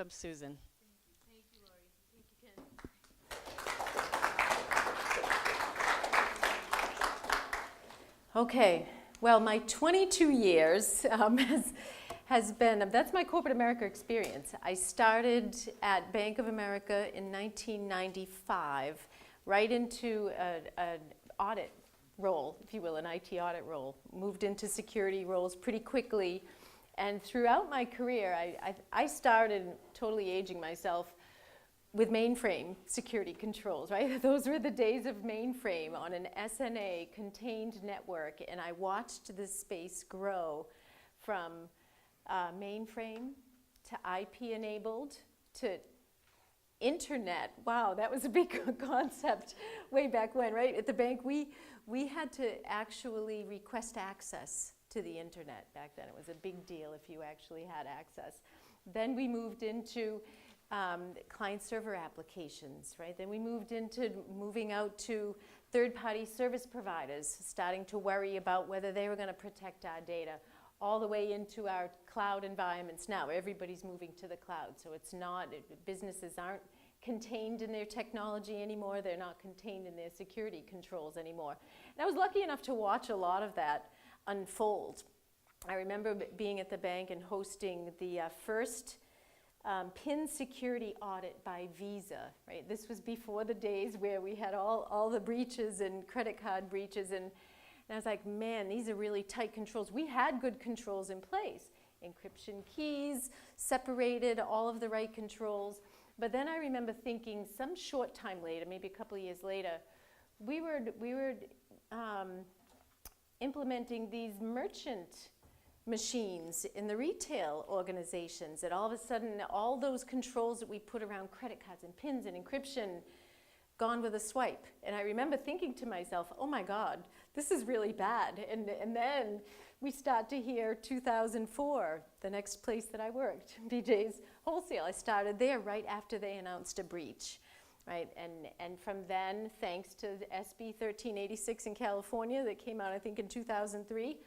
Welcome, Susan. Thank you, Lori. Thank you, Ken. Okay, well, my 22 years has been, that's my corporate America experience. I started at Bank of America in 1995, right into an audit role, if you will, an IT audit role. Moved into security roles pretty quickly. And throughout my career, I started, totally aging myself, with mainframe security controls, right? Those were the days of mainframe on an SNA contained network, and I watched this space grow from mainframe to IP enabled to internet. Wow, that was a big concept way back when, right? At the bank, we had to actually request access to the internet back then. It was a big deal if you actually had access. Then we moved into client-server applications, right? Then we moving out to third-party service providers, starting to worry about whether they were going to protect our data, all the way into our cloud environments now. Everybody's moving to the cloud, so it's not, businesses aren't contained in their technology anymore. They're not contained in their security controls anymore. And I was lucky enough to watch a lot of that unfold. I remember being at the bank and hosting the first PIN security audit by Visa, right? This was before the days where we had all the breaches and credit card breaches, and I was like, man, these are really tight controls. We had good controls in place. Encryption keys, separated, all of the right controls. But then I remember thinking some short time later, maybe a couple of years later, we were implementing these merchant machines in the retail organizations, that all of a sudden all those controls that we put around credit cards and pins and encryption gone with a swipe. And I remember thinking to myself, oh my God, this is really bad. And then we start to hear 2004, the next place that I worked, BJ's Wholesale. I started there right after they announced a breach. Right, and from then, thanks to SB 1386 in California that came out, I think, in 2003,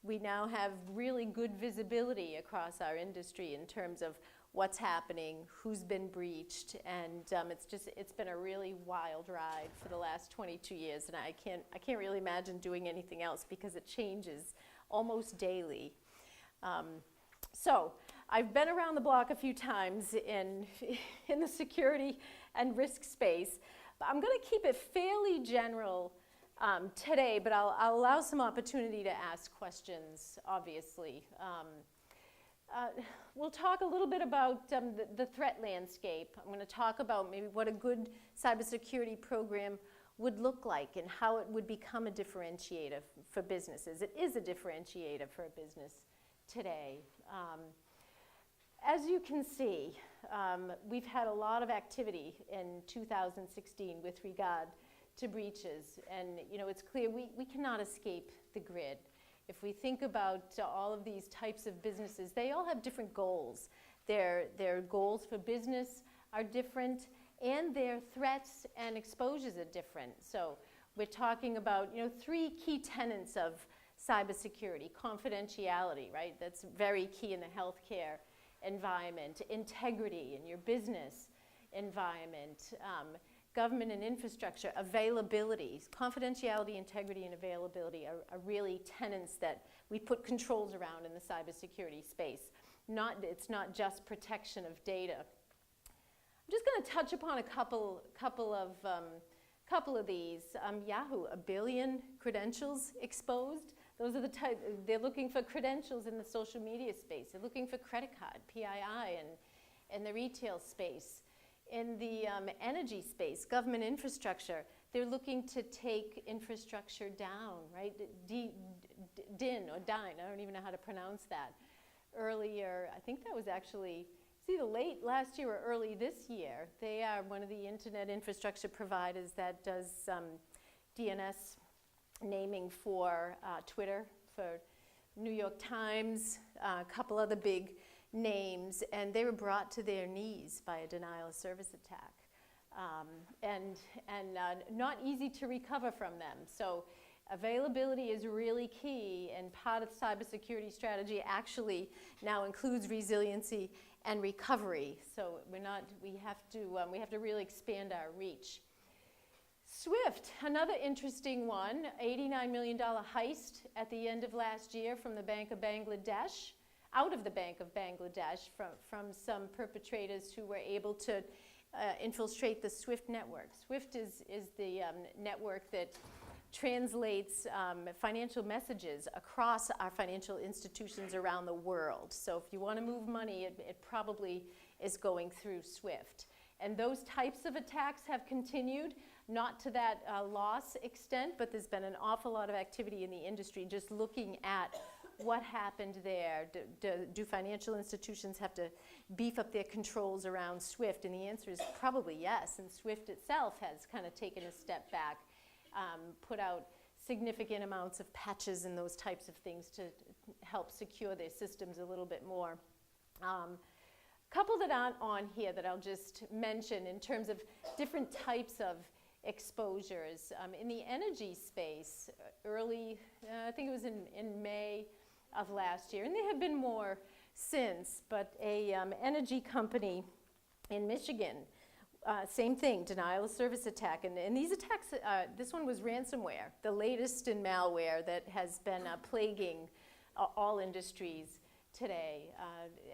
we now have really good visibility across our industry in terms of what's happening, who's been breached, and it's been a really wild ride for the last 22 years, and I can't really imagine doing anything else because it changes almost daily. So I've been around the block a few times in the security and risk space. But I'm going to keep it fairly general today, but I'll allow some opportunity to ask questions, obviously. We'll talk a little bit about the threat landscape. I'm going to talk about maybe what a good cybersecurity program would look like and how it would become a differentiator for businesses. It is a differentiator for a business today. As you can see, we've had a lot of activity in 2016 with regard to breaches, and it's clear we cannot escape the grid. If we think about all of these types of businesses, they all have different goals. Their goals for business are different, and their threats and exposures are different. So we're talking about three key tenets of cybersecurity. Confidentiality, right? That's very key in the healthcare environment. Integrity in your business environment. Government and infrastructure. Availability. Confidentiality, integrity, and availability are really tenets that we put controls around in the cybersecurity space. It's not just protection of data. I'm just going to touch upon a couple of these. Yahoo, 1 billion credentials exposed. Those are the type, they're looking for credentials in the social media space. They're looking for credit card, PII, and the retail space. In the energy space, government infrastructure, they're looking to take infrastructure down, right? DIN or DINE, I don't even know how to pronounce that. Earlier, I think that was actually, it's either late last year or early this year. They are one of the internet infrastructure providers that does DNS naming for Twitter, for New York Times, a couple other big names, and they were brought to their knees by a denial of service attack, and not easy to recover from them. So availability is really key, and part of the cybersecurity strategy actually now includes resiliency and recovery. So we have to really expand our reach. SWIFT, another interesting one, $89 million heist at the end of last year from the Bank of Bangladesh, out of the Bank of Bangladesh from some perpetrators who were able to infiltrate the SWIFT network. SWIFT is the network that translates financial messages across our financial institutions around the world. So if you want to move money, it probably is going through SWIFT. And those types of attacks have continued, not to that loss extent, but there's been an awful lot of activity in the industry just looking at what happened there. Do financial institutions have to beef up their controls around SWIFT? And the answer is probably yes. And SWIFT itself has kind of taken a step back, put out significant amounts of patches and those types of things to help secure their systems a little bit more. Couple that aren't on here that I'll just mention in terms of different types of exposures. In the energy space, early, I think it was in May of last year, and there have been more since, but a energy company in Michigan, same thing, denial of service attack. And these attacks, this one was ransomware, the latest in malware that has been plaguing all industries today.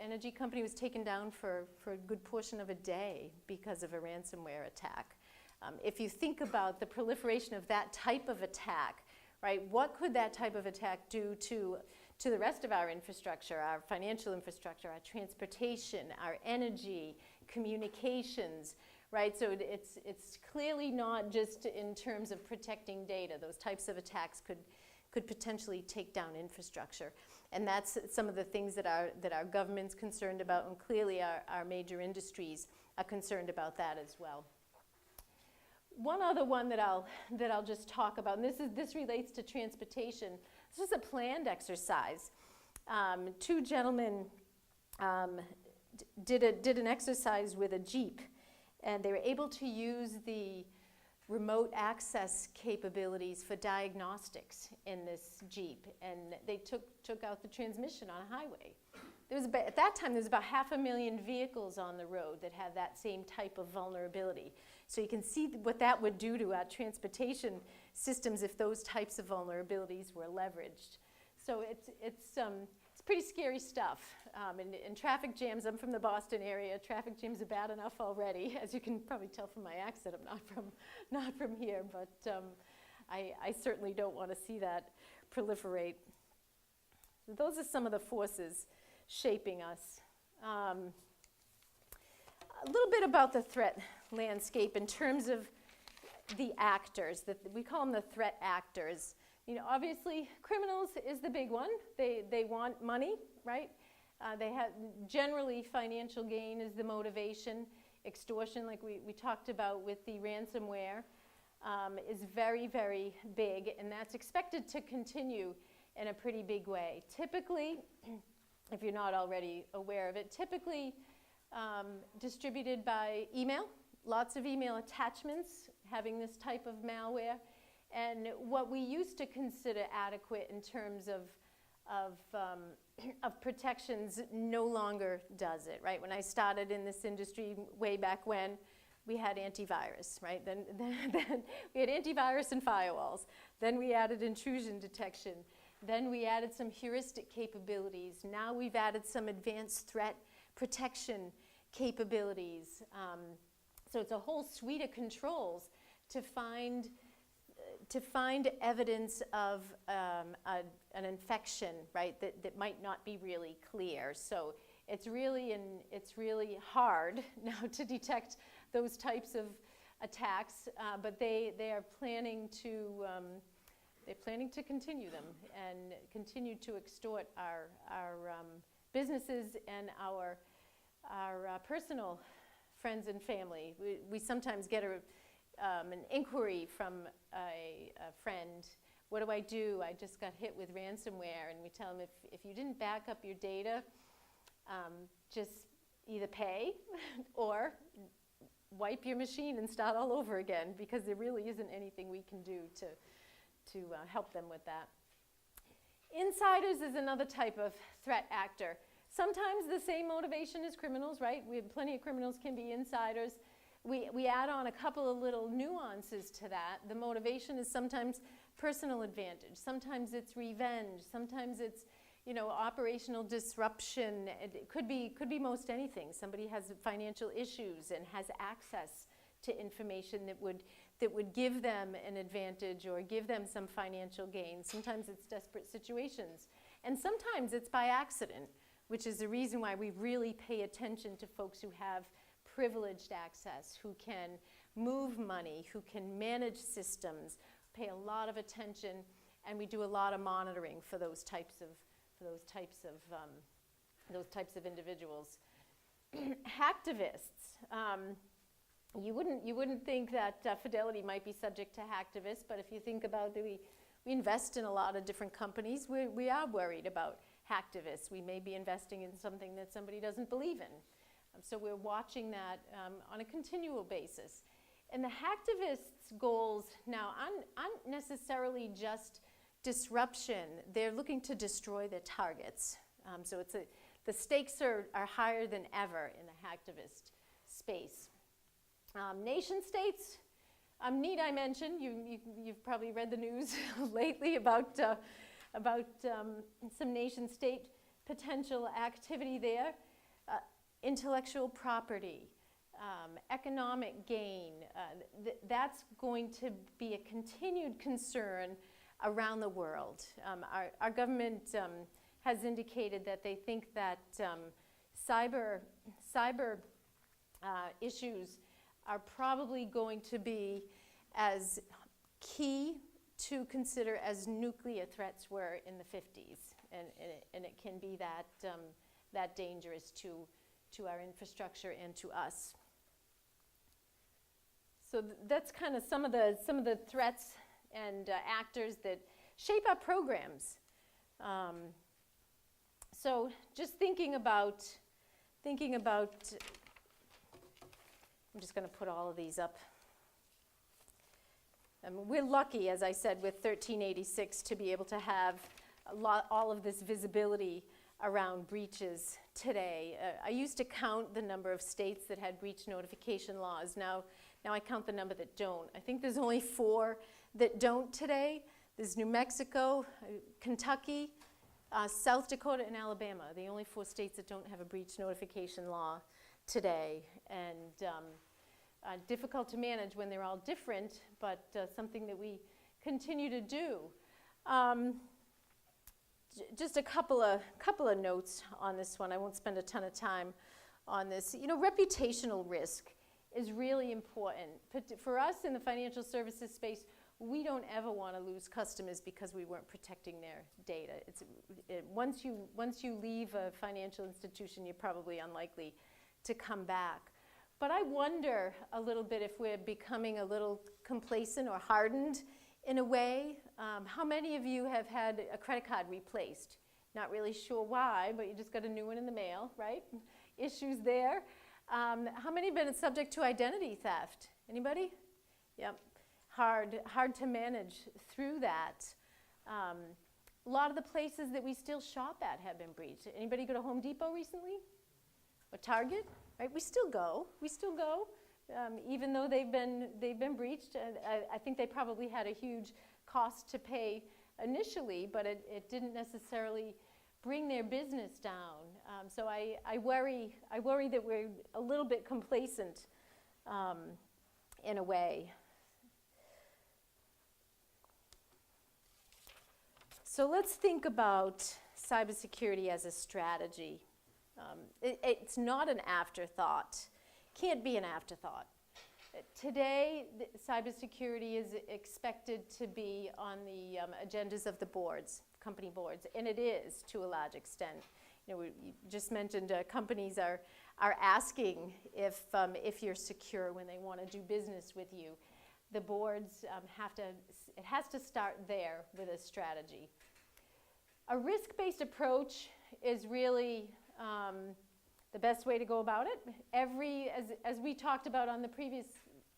Energy company was taken down for a good portion of a day because of a ransomware attack. If you think about the proliferation of that type of attack, right, what could that type of attack do to the rest of our infrastructure, our financial infrastructure, our transportation, our energy, communications, right? So it's clearly not just in terms of protecting data. Those types of attacks could potentially take down infrastructure. And that's some of the things that our government's concerned about, and clearly our major industries are concerned about that as well. One other one that I'll just talk about, and this relates to transportation. This was a planned exercise. Two gentlemen did an exercise with a Jeep, and they were able to use the remote access capabilities for diagnostics in this Jeep, and they took out the transmission on a highway. At that time, there was about 500,000 vehicles on the road that had that same type of vulnerability. So you can see what that would do to our transportation systems if those types of vulnerabilities were leveraged. So it's pretty scary stuff. And traffic jams, I'm from the Boston area. Traffic jams are bad enough already. As you can probably tell from my accent, I'm not from here, but I certainly don't want to see that proliferate. Those are some of the forces shaping us. A little bit about the threat landscape in terms of the actors. We call them the threat actors. You know, obviously, criminals is the big one. They want money, right? They have generally financial gain is the motivation. Extortion, like we talked about with the ransomware, is very, very big, and that's expected to continue in a pretty big way. Typically, if you're not already aware of it, typically distributed by email, lots of email attachments having this type of malware. And what we used to consider adequate in terms of protections no longer does it, right? When I started in this industry way back when, we had antivirus, right? Then we had antivirus and firewalls. Then we added intrusion detection. Then we added some heuristic capabilities. Now we've added some advanced threat protection capabilities. So it's a whole suite of controls to find evidence of an infection, right, that might not be really clear. So it's really hard now to detect those types of attacks, but they are planning to continue them and continue to extort our businesses and our personal friends and family. We sometimes get an inquiry from a friend. What do I do? I just got hit with ransomware. And we tell them if you didn't back up your data, just either pay or wipe your machine and start all over again, because there really isn't anything we can do to help them with that. Insiders is another type of threat actor. Sometimes the same motivation as criminals, right? We have plenty of criminals can be insiders. We add on a couple of little nuances to that. The motivation is sometimes personal advantage. Sometimes it's revenge. Sometimes it's, you know, operational disruption. It could be most anything. Somebody has financial issues and has access to information that would give them an advantage or give them some financial gain. Sometimes it's desperate situations. And sometimes it's by accident, which is the reason why we really pay attention to folks who have privileged access, who can move money, who can manage systems, pay a lot of attention, and we do a lot of monitoring for those types of individuals. Hacktivists. You wouldn't think that Fidelity might be subject to hacktivists, but if you think about it, we invest in a lot of different companies. We are worried about hacktivists. We may be investing in something that somebody doesn't believe in. So we're watching that on a continual basis. And the hacktivists' goals now aren't necessarily just disruption. They're looking to destroy their targets. So the stakes are higher than ever in the hacktivist space. Nation states, need I mention, you've probably read the news lately about some nation state potential activity there. Intellectual property, economic gain, that's going to be a continued concern around the world. Our government has indicated that they think that cyber issues are probably going to be as key to consider as nuclear threats were in the 50s, and it can be that dangerous to our infrastructure and to us. So that's kind of some of the threats and actors that shape our programs. So just thinking about, I'm just going to put all of these up. We're lucky, as I said, with 1386 to be able to have all of this visibility around breaches today. I used to count the number of states that had breach notification laws. Now I count the number that don't. I think there's only 4 that don't today. There's New Mexico, Kentucky, South Dakota, and Alabama, the only 4 states that don't have a breach notification law today. And difficult to manage when they're all different, but something that we continue to do. Just a couple of notes on this one. I won't spend a ton of time on this. You know, reputational risk is really important. For us in the financial services space, we don't ever want to lose customers because we weren't protecting their data. Once you leave a financial institution, you're probably unlikely to come back. But I wonder a little bit if we're becoming a little complacent or hardened in a way. How many of you have had a credit card replaced? Not really sure why, but you just got a new one in the mail, right? Issues there. How many have been subject to identity theft? Anybody? Yep. Hard to manage through that. A lot of the places that we still shop at have been breached. Anybody go to Home Depot recently? Or Target? Right? We still go. Even though they've been breached. I think they probably had a huge cost to pay initially, but it didn't necessarily bring their business down. So I worry that we're a little bit complacent in a way. So let's think about cybersecurity as a strategy. It's not an afterthought. Can't be an afterthought. Today, cybersecurity is expected to be on the agendas of the boards, company boards, and it is to a large extent. You know, you just mentioned companies are asking if you're secure when they want to do business with you. The boards it has to start there with a strategy. A risk-based approach is really the best way to go about it. As we talked about on the previous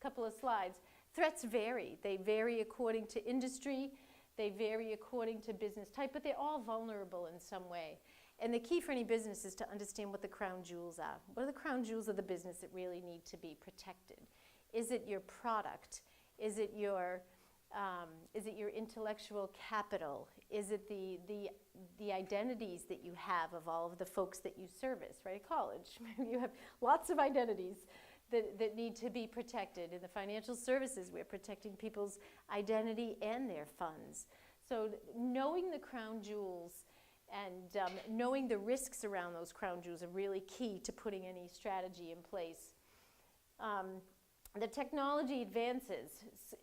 couple of slides, threats vary. They vary according to industry, they vary according to business type, but they're all vulnerable in some way. And the key for any business is to understand what the crown jewels are. What are the crown jewels of the business that really need to be protected? Is it your product? Is it your intellectual capital? Is it the identities that you have of all of the folks that you service, right? At college, you have lots of identities that need to be protected. In the financial services, we're protecting people's identity and their funds. So knowing the crown jewels and knowing the risks around those crown jewels are really key to putting any strategy in place. The technology advances,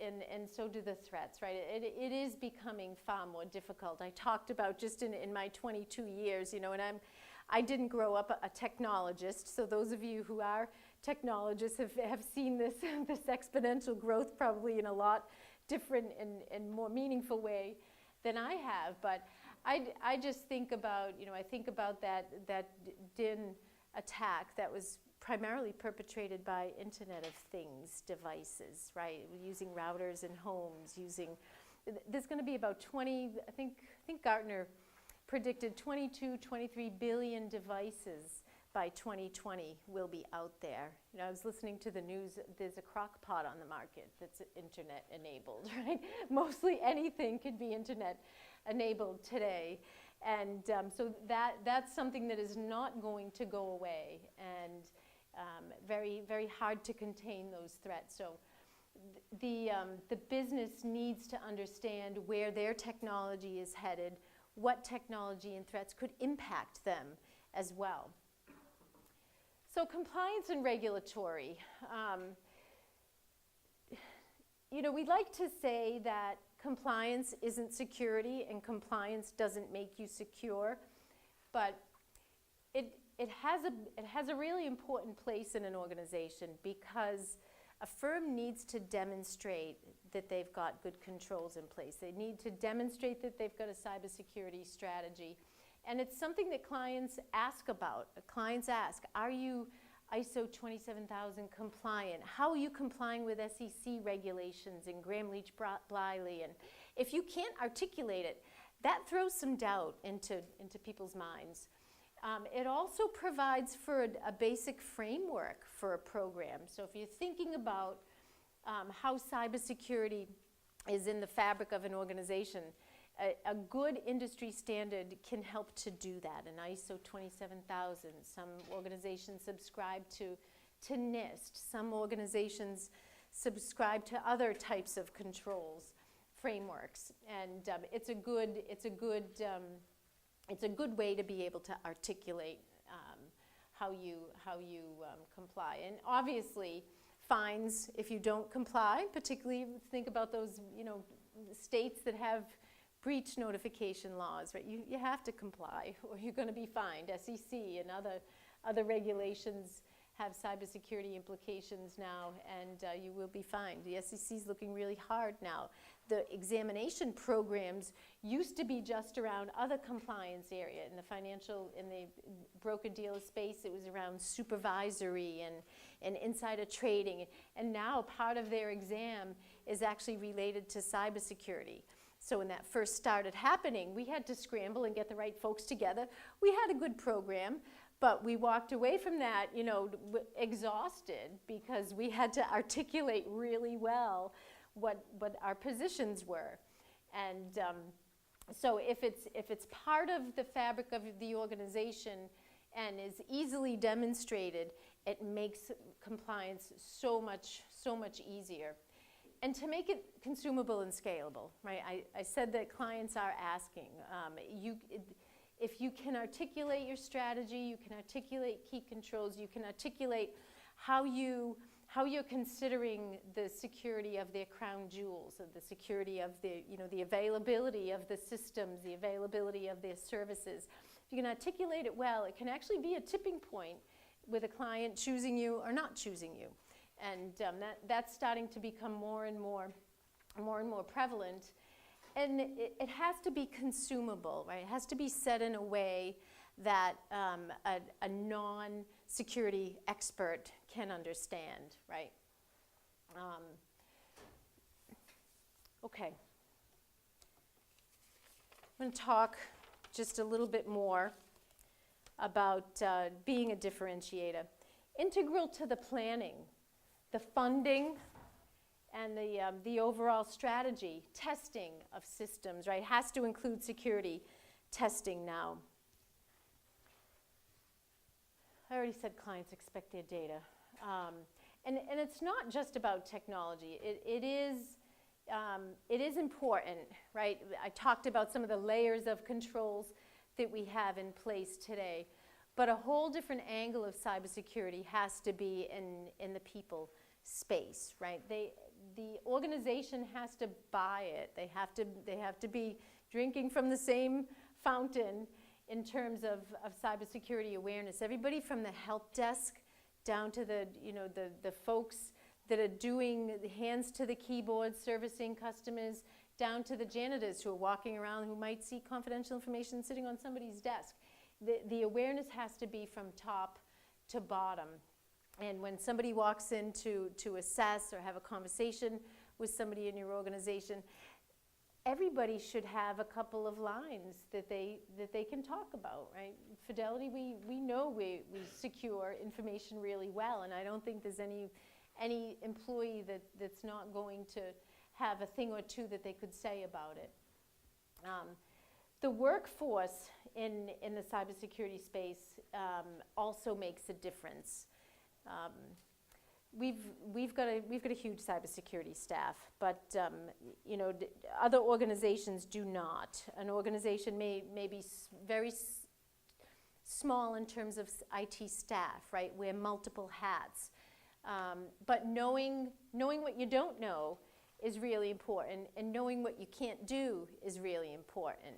and so do the threats, right? It is becoming far more difficult. I talked about just in my 22 years, you know, and I didn't grow up a technologist, so those of you who are technologists have seen this, this exponential growth probably in a lot different and more meaningful way than I have. But I just think about, you know, I think about that DIN attack that was primarily perpetrated by Internet of Things devices, right? Using routers in homes, there's going to be about 20, I think Gartner predicted 22, 23 billion devices by 2020 will be out there. You know, I was listening to the news, there's a crock pot on the market that's internet enabled, right? Mostly anything could be internet enabled today. And so that's something that is not going to go away, and very, very hard to contain those threats. So the business needs to understand where their technology is headed, what technology and threats could impact them as well. So compliance and regulatory. You know, we like to say that compliance isn't security and compliance doesn't make you secure, but it has a really important place in an organization, because a firm needs to demonstrate that they've got good controls in place. They need to demonstrate that they've got a cybersecurity strategy. And it's something that clients ask about. Clients ask, are you ISO 27000 compliant? How are you complying with SEC regulations and Graham-Leach-Bliley? And if you can't articulate it, that throws some doubt into people's minds. It also provides for a basic framework for a program. So if you're thinking about how cybersecurity is in the fabric of an organization, a good industry standard can help to do that. An ISO 27000, some organizations subscribe to NIST, some organizations subscribe to other types of controls, frameworks, and it's a good way to be able to articulate how you comply. And obviously, fines if you don't comply, particularly think about those, you know, states that have breach notification laws, right? You have to comply or you're going to be fined. SEC and other regulations have cybersecurity implications now, and you will be fined. The SEC is looking really hard now. The examination programs used to be just around other compliance area. In the broker-dealer space, it was around supervisory and insider trading. And now part of their exam is actually related to cybersecurity. So when that first started happening, we had to scramble and get the right folks together. We had a good program, but we walked away from that, you know, exhausted, because we had to articulate really well what our positions were. And so if it's part of the fabric of the organization and is easily demonstrated, it makes compliance so much easier. And to make it consumable and scalable, right? I said that clients are asking. If you can articulate your strategy, you can articulate key controls, you can articulate how you're considering the security of their crown jewels, of the security of the availability of the systems, the availability of their services. If you can articulate it well, it can actually be a tipping point with a client choosing you or not choosing you. And that's starting to become more and more prevalent. And it has to be consumable, right? It has to be said in a way that a non-security expert can understand, right? Okay. I'm going to talk just a little bit more about being a differentiator. Integral to the planning, the funding, and the overall strategy, testing of systems, right, has to include security testing now. I already said clients expect their data. And it's not just about technology. It is important, right? I talked about some of the layers of controls that we have in place today. But a whole different angle of cybersecurity has to be in the people space, right? The organization has to buy it. They have to be drinking from the same fountain in terms of cybersecurity awareness. Everybody from the help desk down to the folks that are doing the hands to the keyboard, servicing customers, down to the janitors who are walking around who might see confidential information sitting on somebody's desk. The awareness has to be from top to bottom. And when somebody walks in to assess or have a conversation with somebody in your organization, everybody should have a couple of lines that they can talk about, right? Fidelity, we know we secure information really well, and I don't think there's any employee that's not going to have a thing or two that they could say about it. The workforce in the cybersecurity space also makes a difference. We've got a huge cybersecurity staff, but other organizations do not. An organization may be very small in terms of IT staff, right? Wear multiple hats, but knowing what you don't know is really important, and knowing what you can't do is really important.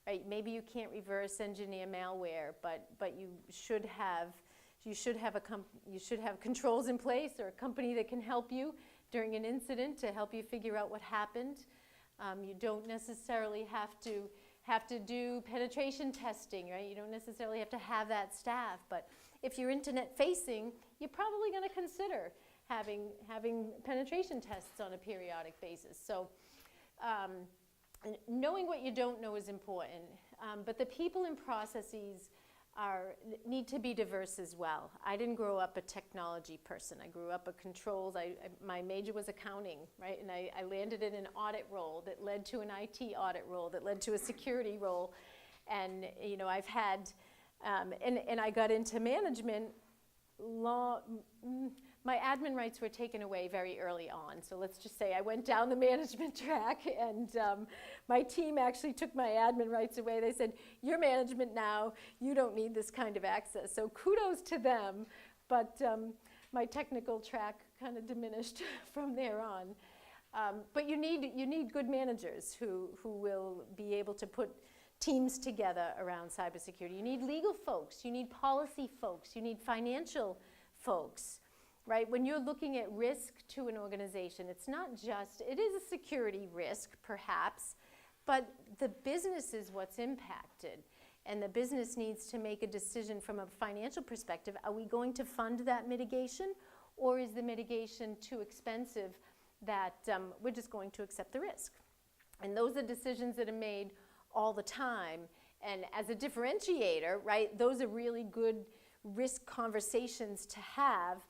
Right? Maybe you can't reverse engineer malware, but you should have controls in place, or a company that can help you during an incident to help you figure out what happened. You don't necessarily have to do penetration testing, right? You don't necessarily have to have that staff, but if you're internet facing, you're probably going to consider having penetration tests on a periodic basis. So. Knowing what you don't know is important, but the people and processes need to be diverse as well. I didn't grow up a technology person. I grew up a controls. My major was accounting, right? And I landed in an audit role that led to an IT audit role that led to a security role. And I've had, and I got into management my admin rights were taken away very early on. So let's just say I went down the management track, and my team actually took my admin rights away. They said, "You're management now. You don't need this kind of access." So kudos to them, but my technical track kind of diminished from there on. But you need good managers who will be able to put teams together around cybersecurity. You need legal folks. You need policy folks. You need financial folks. Right? When you're looking at risk to an organization, it is a security risk, perhaps, but the business is what's impacted. And the business needs to make a decision from a financial perspective. Are we going to fund that mitigation, or is the mitigation too expensive that we're just going to accept the risk? And those are decisions that are made all the time. And as a differentiator, right, those are really good risk conversations to have.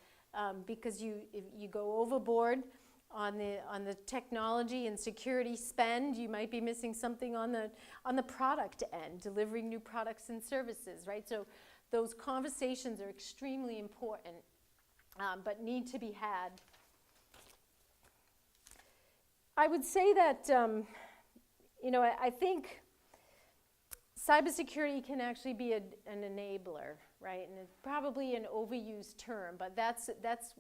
Because if you go overboard on the technology and security spend, you might be missing something on the product end, delivering new products and services, right? So those conversations are extremely important, but need to be had. I would say that I think cybersecurity can actually be an enabler, right? And it's probably an overused term, but that's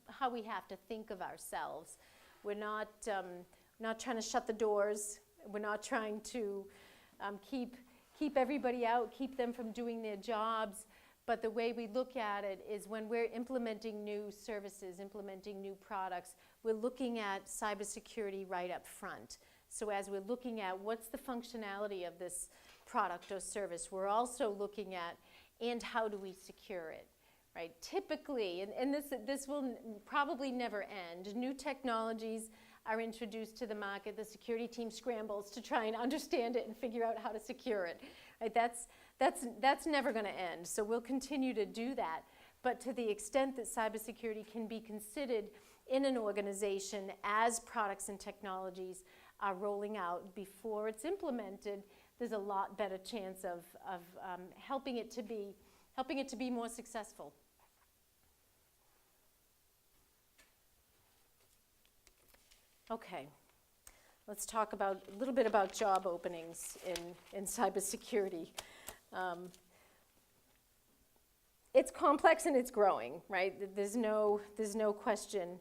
how we have to think of ourselves. We're not trying to shut the doors. We're not trying to keep everybody out, keep them from doing their jobs. But the way we look at it is when we're implementing new services, implementing new products, we're looking at cybersecurity right up front. So as we're looking at what's the functionality of this product or service, we're also looking at, and how do we secure it, right? Typically, and this will probably never end, new technologies are introduced to the market, the security team scrambles to try and understand it and figure out how to secure it, right? that's never going to end. So we'll continue to do that. But to the extent that cybersecurity can be considered in an organization as products and technologies are rolling out before it's implemented, there's a lot better chance of helping it to be more successful. Okay, let's talk a little bit about job openings in cybersecurity. It's complex and it's growing, right? There's no question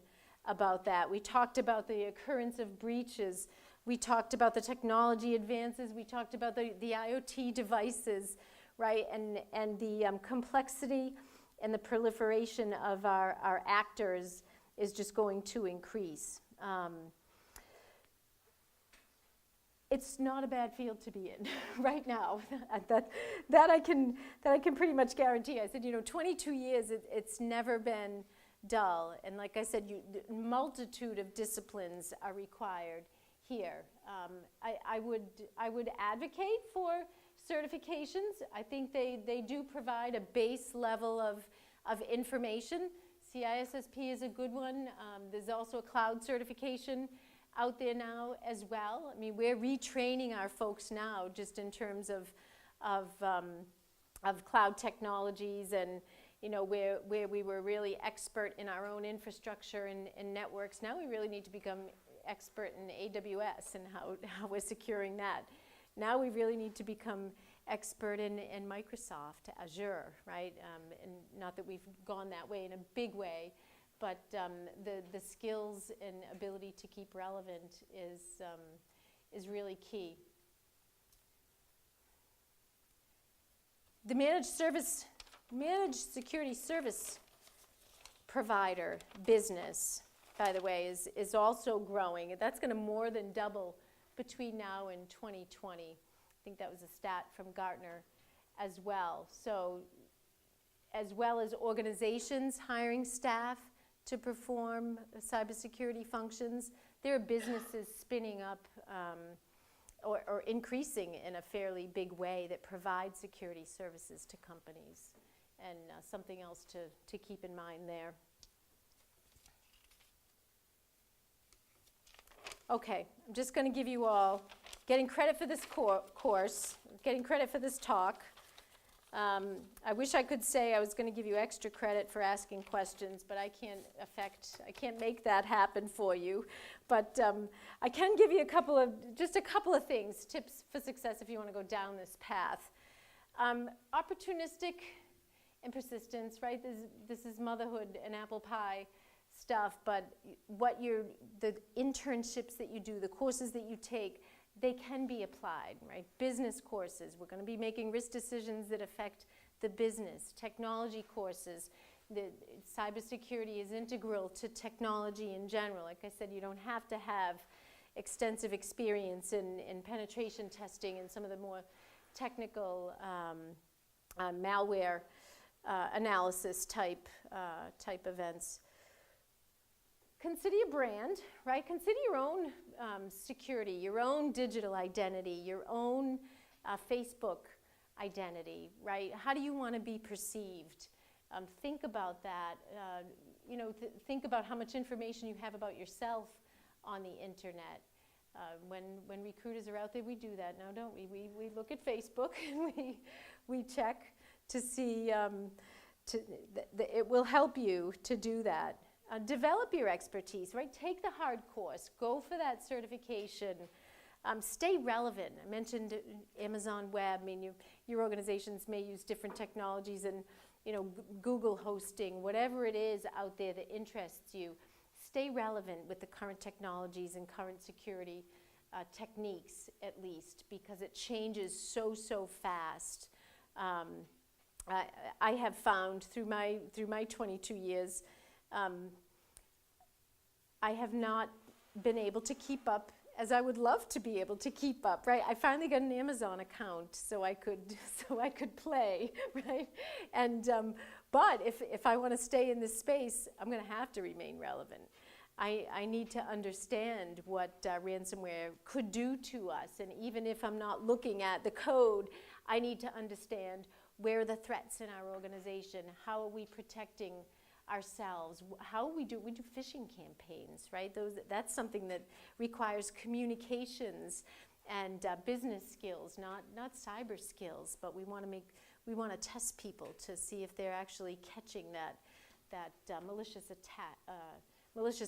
about that. We talked about the occurrence of breaches. We talked about the technology advances. We talked about the IoT devices, right? And the complexity and the proliferation of our actors is just going to increase. It's not a bad field to be in right now. that I can pretty much guarantee. I said, 22 years, it's never been dull. And like I said, multitude of disciplines are required here. I would advocate for certifications. I think they do provide a base level of information. CISSP is a good one. There's also a cloud certification out there now as well. I mean, we're retraining our folks now just in terms of cloud technologies, and where we were really expert in our own infrastructure and networks. Now we really need to become expert in AWS and how we're securing that. Now we really need to become expert in Microsoft Azure, right? And not that we've gone that way in a big way, but the skills and ability to keep relevant is really key. The managed security service provider business, by the way, is also growing. That's going to more than double between now and 2020. I think that was a stat from Gartner as well. So as well as organizations hiring staff to perform cybersecurity functions, there are businesses spinning up or increasing in a fairly big way that provide security services to companies, and something else to keep in mind there. Okay, I'm just going to give you all, getting credit for this course, getting credit for this talk. I wish I could say I was going to give you extra credit for asking questions, but I can't make that happen for you. But I can give you just a couple of things, tips for success if you want to go down this path. Opportunistic and persistence, right? This is motherhood and apple pie stuff, but the internships that you do, the courses that you take, they can be applied, right? Business courses, we're going to be making risk decisions that affect the business. Technology courses, the cybersecurity is integral to technology in general. Like I said, you don't have to have extensive experience in penetration testing and some of the more technical malware analysis type events. Consider your brand, right? Consider your own security, your own digital identity, your own Facebook identity, right? How do you want to be perceived? Think about that. Think about how much information you have about yourself on the internet. When recruiters are out there, we do that now, don't we? We look at Facebook and we check to see. It will help you to do that. Develop your expertise, right? Take the hard course. Go for that certification. Stay relevant. I mentioned Amazon Web. I mean, your organizations may use different technologies and, Google hosting, whatever it is out there that interests you. Stay relevant with the current technologies and current security techniques, at least, because it changes so fast. I have found through my 22 years, I have not been able to keep up as I would love to be able to keep up, right? I finally got an Amazon account so I could play, right? And but if I want to stay in this space, I'm going to have to remain relevant. I need to understand what ransomware could do to us, and even if I'm not looking at the code, I need to understand where are the threats in our organization, how are we protecting ourselves, how we do phishing campaigns, right? That's something that requires communications and business skills, not cyber skills, but we want to test people to see if they're actually catching that malicious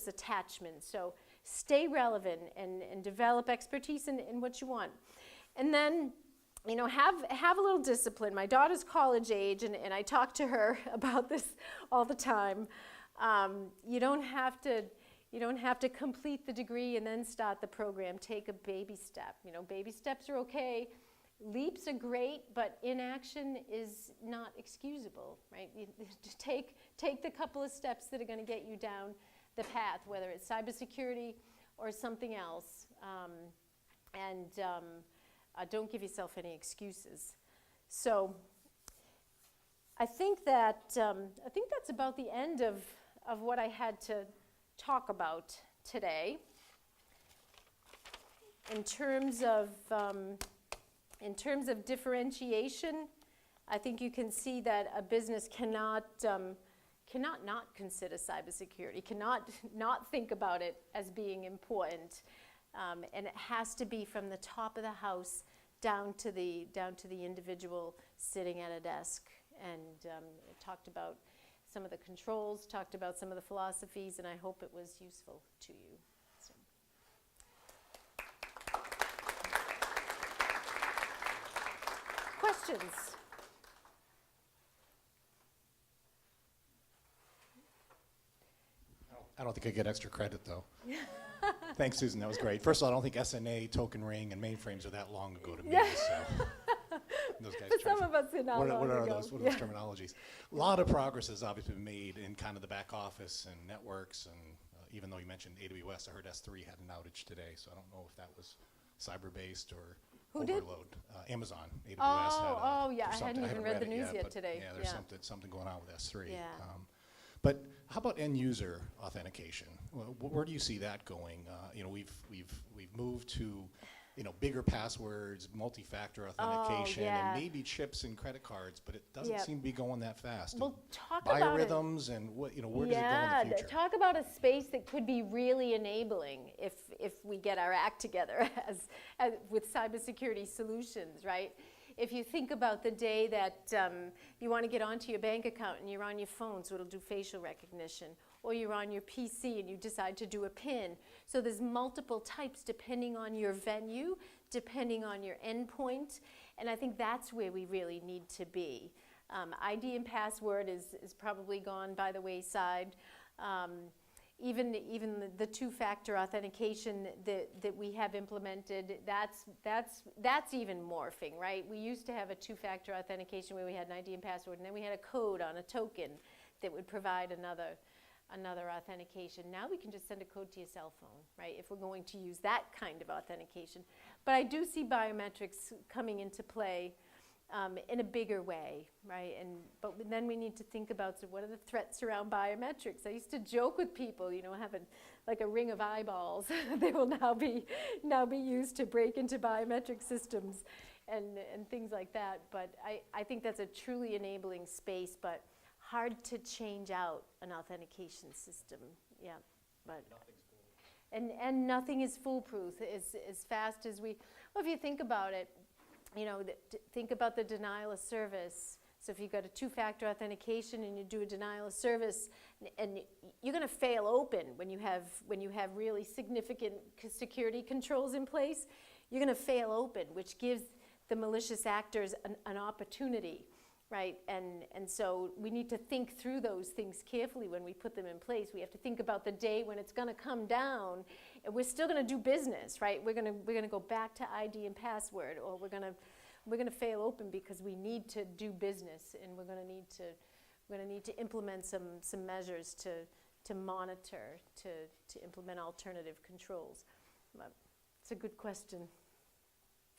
attachment. So stay relevant and develop expertise in what you want. And then, you know, have a little discipline. My daughter's college age, and I talk to her about this all the time. You don't have to complete the degree and then start the program. Take a baby step. You know, baby steps are okay. Leaps are great, but inaction is not excusable, right? You take the couple of steps that are going to get you down the path, whether it's cybersecurity or something else, don't give yourself any excuses. So I think that's about the end of what I had to talk about today. In terms of differentiation, I think you can see that a business cannot not consider cybersecurity, cannot not think about it as being important, and it has to be from the top of the house down to the individual sitting at a desk. And it talked about some of the controls, talked about some of the philosophies, and I hope it was useful to you. So. Questions? I don't think I get extra credit, though. Thanks, Susan. That was great. First of all, I don't think SNA, Token Ring, and mainframes are that long ago to me. So those guys. For some of us, they're not long ago. What are those terminologies? A lot of progress has obviously been made in kind of the back office and networks, and even though you mentioned AWS, I heard S3 had an outage today, so I don't know if that was cyber-based or Who overload. Amazon, AWS yeah, I hadn't even read the news yet today. Yeah, there's something going on with S3. Yeah. But how about end user authentication? Where do you see that going? You know, we've moved to, you know, bigger passwords, multi-factor authentication, and maybe chips and credit cards, but it doesn't seem to be going that fast. Well, talk about biorhythms and what, you know, where does it go in the future? Talk about a space that could be really enabling if we get our act together as with cybersecurity solutions, right? If you think about the day that you want to get onto your bank account and you're on your phone, so it'll do facial recognition, or you're on your PC and you decide to do a PIN. So there's multiple types depending on your venue, depending on your endpoint, and I think that's where we really need to be. ID and password is probably gone by the wayside. Even the two-factor authentication that we have implemented, that's even morphing, right? We used to have a two-factor authentication where we had an ID and password, and then we had a code on a token that would provide another authentication. Now we can just send a code to your cell phone, right? If we're going to use that kind of authentication. But I do see biometrics coming into play in a bigger way, right? But then we need to think about, so what are the threats around biometrics? I used to joke with people, you know, having like a ring of eyeballs. They will now be used to break into biometric systems and things like that. But I think that's a truly enabling space, but hard to change out an authentication system. Yeah, but and nothing is foolproof as fast as we. Well, if you think about it. You know, think about the denial of service. So if you've got a two-factor authentication and you do a denial of service, and you're going to fail open when you have really significant security controls in place, you're going to fail open, which gives the malicious actors an opportunity, right? And so we need to think through those things carefully when we put them in place. We have to think about the day when it's going to come down, and we're still going to do business, right? We're going to go back to ID and password, or we're going to fail open because we need to do business, and we're going to need to implement some measures to monitor, to implement alternative controls. But it's a good question.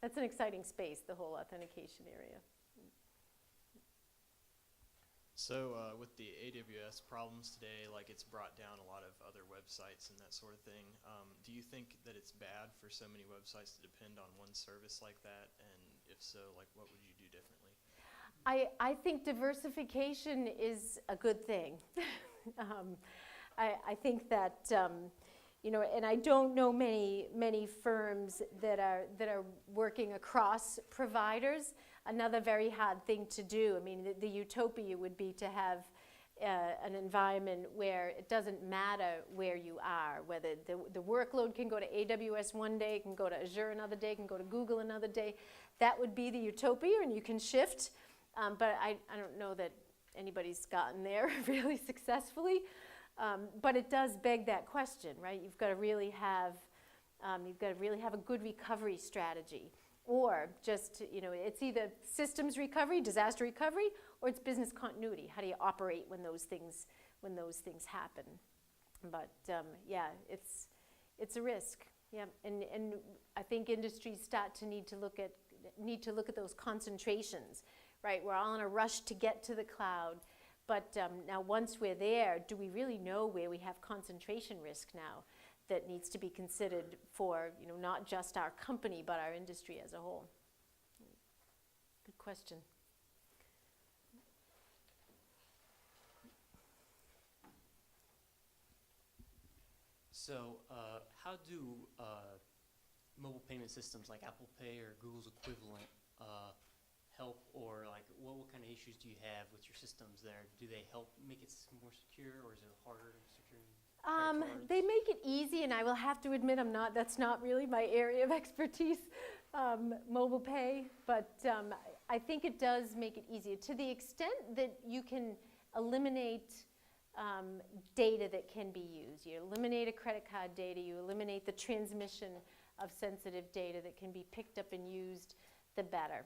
That's an exciting space, the whole authentication area. So with the AWS problems today, like it's brought down a lot of other websites and that sort of thing. Do you think that it's bad for so many websites to depend on one service like that? And if so, like what would you do differently? I think diversification is a good thing. I think that, and I don't know many firms that are working across providers. Another very hard thing to do. I mean, the utopia would be to have an environment where it doesn't matter where you are, whether the workload can go to AWS one day, can go to Azure another day, can go to Google another day. That would be the utopia, and you can shift. But I don't know that anybody's gotten there really successfully. But it does beg that question, right? You've got to really have a good recovery strategy, or just it's either systems recovery, disaster recovery, or it's business continuity. How do you operate when those things happen? But yeah, it's a risk. Yeah, and I think industries start to need to look at those concentrations, right? We're all in a rush to get to the cloud. But now once we're there, do we really know where we have concentration risk now that needs to be considered for not just our company, but our industry as a whole? Good question. So how do mobile payment systems like Apple Pay or Google's equivalent help, or like what kind of issues do you have with your systems there? Do they help make it more secure, or is it harder to secure? They make it easy, and I will have to admit that's not really my area of expertise, mobile pay, but I think it does make it easier to the extent that you can eliminate data that can be used. You eliminate a credit card data, you eliminate the transmission of sensitive data that can be picked up and used, the better.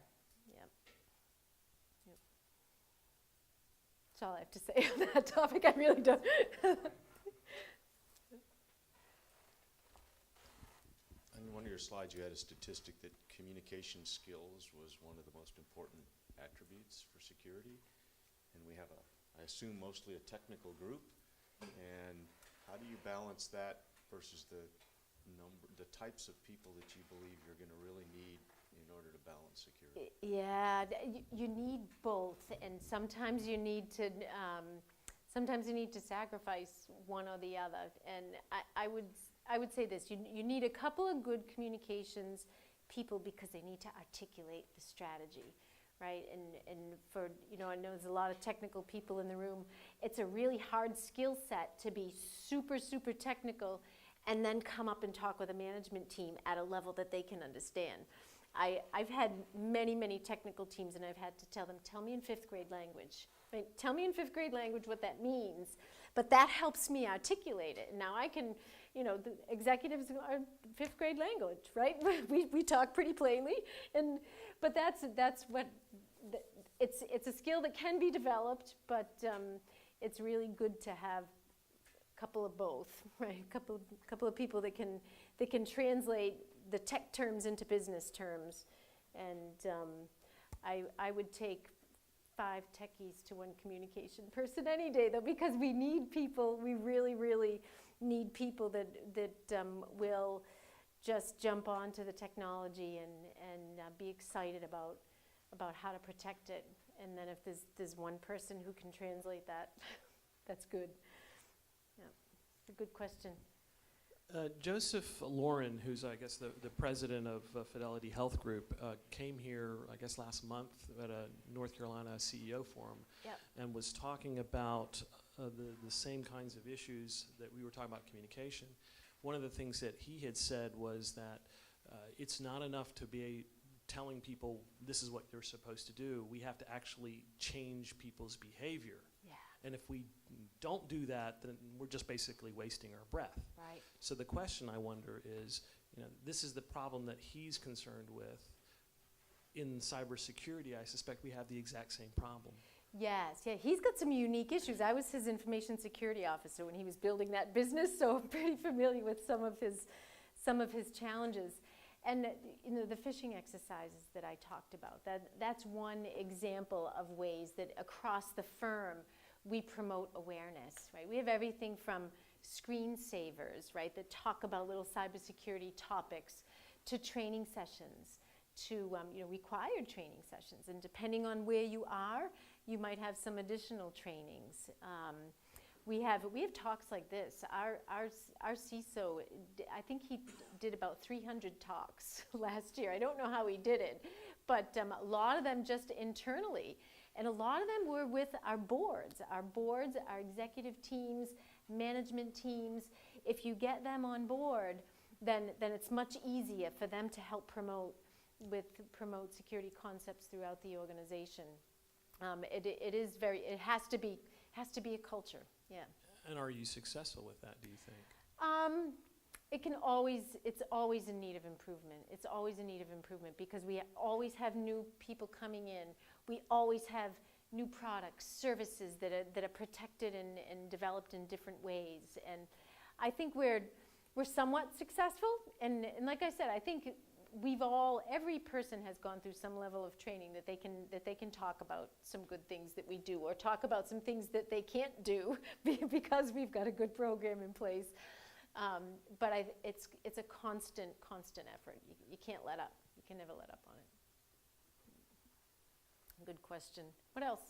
That's all I have to say on that topic. I really don't. On one of your slides, you had a statistic that communication skills was one of the most important attributes for security. And we have I assume, mostly a technical group. And how do you balance that versus the types of people that you believe you're going to really need in order to balance security? Yeah, you need both, and sometimes you need to sacrifice one or the other. And I would say this: you need a couple of good communications people because they need to articulate the strategy, right? And for I know there's a lot of technical people in the room. It's a really hard skill set to be super technical, and then come up and talk with a management team at a level that they can understand. I've had many technical teams, and I've had to tell them, tell me in 5th grade language. Right? Tell me in 5th grade language what that means. But that helps me articulate it. Now I can, the executives are 5th grade language, right? we talk pretty plainly, but that's what, it's a skill that can be developed, but it's really good to have a couple of both, right? A couple of people that can translate the tech terms into business terms. And I would take 5 techies to 1 communication person any day, though, because we need people. We really need people that will just jump onto the technology and be excited about how to protect it. And then if there's one person who can translate that, that's good. Yeah, it's a good question. Joseph Lauren, who's I guess the president of Fidelity Health Group, came here I guess last month at a North Carolina CEO forum, Yep. and was talking about the same kinds of issues that we were talking about, communication. One of the things that he had said was that it's not enough to be telling people this is what they're supposed to do. We have to actually change people's behavior. Yeah. And if we don't do that, then we're just basically wasting our breath. Right. So the question I wonder is, this is the problem that he's concerned with. In cybersecurity, I suspect we have the exact same problem. Yes, yeah, he's got some unique issues. I was his information security officer when he was building that business, so I'm pretty familiar with some of his challenges. And the phishing exercises that I talked about, that's one example of ways that across the firm we promote awareness, right? We have everything from screensavers, right, that talk about little cybersecurity topics, to training sessions, required training sessions. And depending on where you are, you might have some additional trainings. We have talks like this. Our CISO, I think he did about 300 talks last year. I don't know how he did it, but a lot of them just internally. And a lot of them were with our boards, our executive teams, management teams. If you get them on board, then it's much easier for them to help promote security concepts throughout the organization. It has to be a culture, yeah. And are you successful with that, do you think? It's always in need of improvement. It's always in need of improvement because we always have new people coming in. We always have new products, services that are protected and developed in different ways. And I think we're somewhat successful. And like I said, I think every person has gone through some level of training that they can talk about some good things that we do, or talk about some things that they can't do because we've got a good program in place. But it's a constant effort. You can't let up. You can never let up on it. Good question. What else?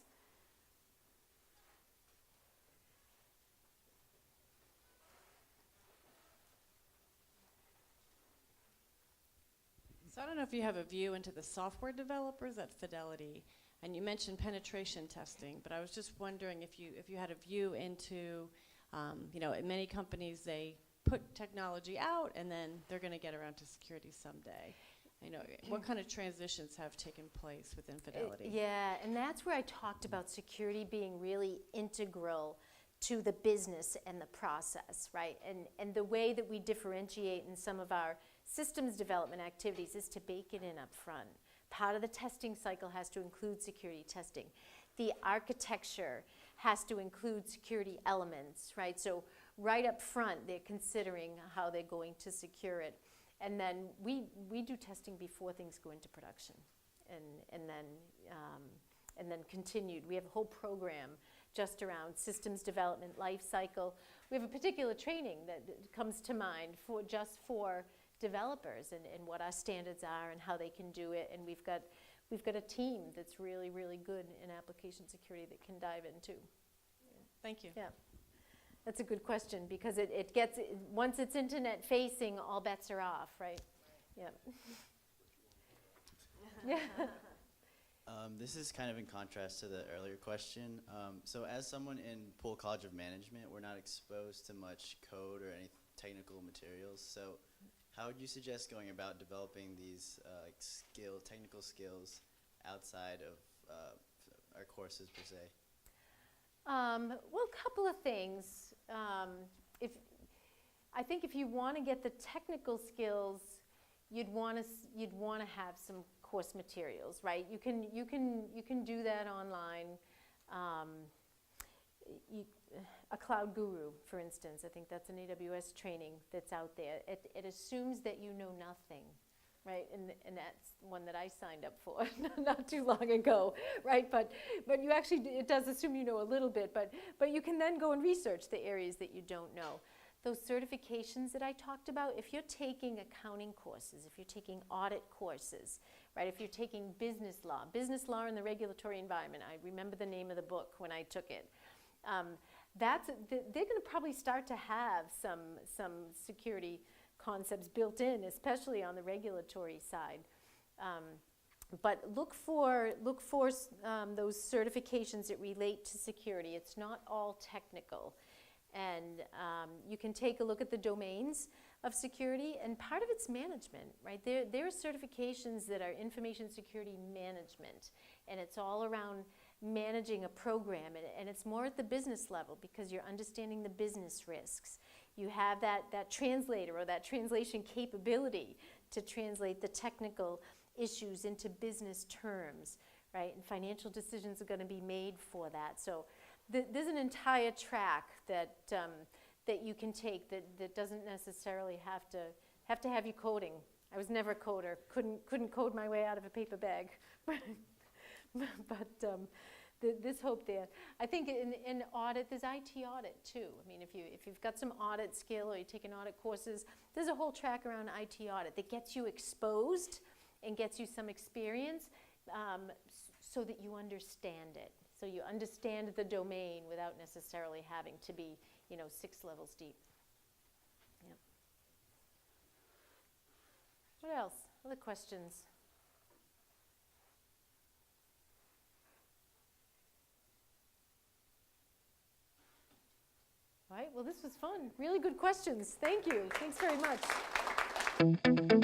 So I don't know if you have a view into the software developers at Fidelity, and you mentioned penetration testing, but I was just wondering if you had a view into, in many companies they put technology out and then they're going to get around to security someday. What kind of transitions have taken place within Fidelity? Yeah, and that's where I talked about security being really integral to the business and the process, right? And the way that we differentiate in some of our systems development activities is to bake it in up front. Part of the testing cycle has to include security testing. The architecture has to include security elements, right? So right up front, they're considering how they're going to secure it. And then we do testing before things go into production, and then continued. We have a whole program just around systems development life cycle. We have a particular training that comes to mind for developers and what our standards are and how they can do it. And we've got a team that's really, really good in application security that can dive in too. Thank you. Yeah. That's a good question because it gets, once it's internet facing, all bets are off, right? Yeah. Yeah. This is kind of in contrast to the earlier question. So as someone in Poole College of Management, we're not exposed to much code or any technical materials. So how would you suggest going about developing these technical skills outside of our courses per se? Well, a couple of things. I think if you want to get the technical skills, you'd want to have some course materials, right? You can do that online. A Cloud Guru, for instance, I think that's an AWS training that's out there. It assumes that you know nothing, right? And that's one that I signed up for not too long ago, right? But you actually, it does assume you know a little bit, but you can then go and research the areas that you don't know. Those certifications that I talked about, if you're taking accounting courses, if you're taking audit courses, right? If you're taking business law in the regulatory environment, I remember the name of the book when I took it. They're going to probably start to have some security concepts built in, especially on the regulatory side. But look for those certifications that relate to security. It's not all technical. And you can take a look at the domains of security, and part of it's management, right? There are certifications that are information security management, and it's all around managing a program, and it's more at the business level because you're understanding the business risks. You have that translator or that translation capability to translate the technical issues into business terms, right? And financial decisions are going to be made for that. So there's an entire track that you can take that doesn't necessarily have to have you coding. I was never a coder. Couldn't code my way out of a paper bag. But there's hope there. I think in audit, there's IT audit too. I mean, if you've got some audit skill or you're taking audit courses, there's a whole track around IT audit that gets you exposed and gets you some experience so that you understand it. So you understand the domain without necessarily having to be, 6 levels deep. Yep. What else? Other questions? All right, well, this was fun. Really good questions. Thank you. Thanks very much.